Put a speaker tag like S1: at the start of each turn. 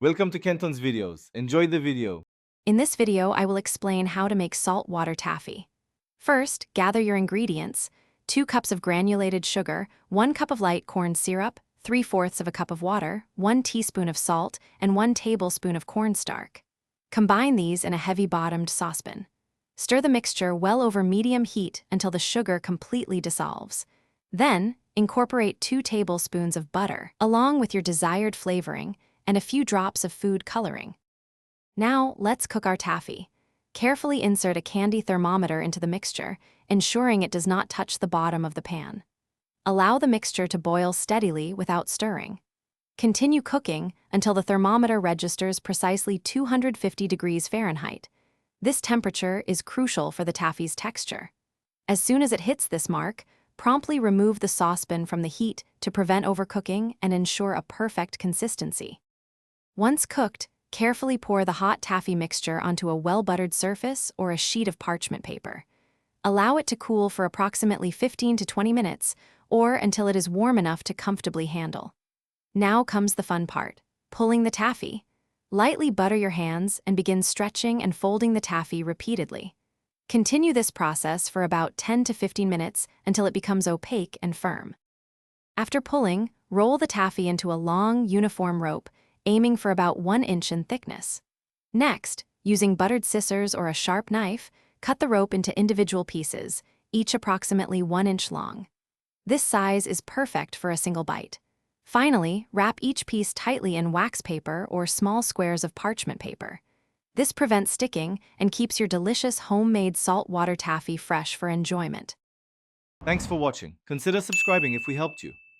S1: Welcome to Kenton's videos. Enjoy the video.
S2: In this video, I will explain how to make saltwater taffy. First, gather your ingredients: 2 cups of granulated sugar, 1 cup of light corn syrup, 3/4 of a cup of water, 1 teaspoon of salt, and 1 tablespoon of cornstarch. Combine these in a heavy-bottomed saucepan. Stir the mixture well over medium heat until the sugar completely dissolves. Then, incorporate 2 tablespoons of butter, along with your desired flavoring, and a few drops of food coloring. Now, let's cook our taffy. Carefully insert a candy thermometer into the mixture, ensuring it does not touch the bottom of the pan. Allow the mixture to boil steadily without stirring. Continue cooking until the thermometer registers precisely 250 degrees Fahrenheit. This temperature is crucial for the taffy's texture. As soon as it hits this mark, promptly remove the saucepan from the heat to prevent overcooking and ensure a perfect consistency. Once cooked, carefully pour the hot taffy mixture onto a well-buttered surface or a sheet of parchment paper. Allow it to cool for approximately 15 to 20 minutes, or until it is warm enough to comfortably handle. Now comes the fun part: pulling the taffy. Lightly butter your hands and begin stretching and folding the taffy repeatedly. Continue this process for about 10 to 15 minutes until it becomes opaque and firm. After pulling, roll the taffy into a long, uniform rope, aiming for about 1 inch in thickness. Next, using buttered scissors or a sharp knife, cut the rope into individual pieces, each approximately 1 inch long. This size is perfect for a single bite. Finally, wrap each piece tightly in wax paper or small squares of parchment paper. This prevents sticking and keeps your delicious homemade saltwater taffy fresh for enjoyment.
S1: Thanks for watching. Consider subscribing if we helped you.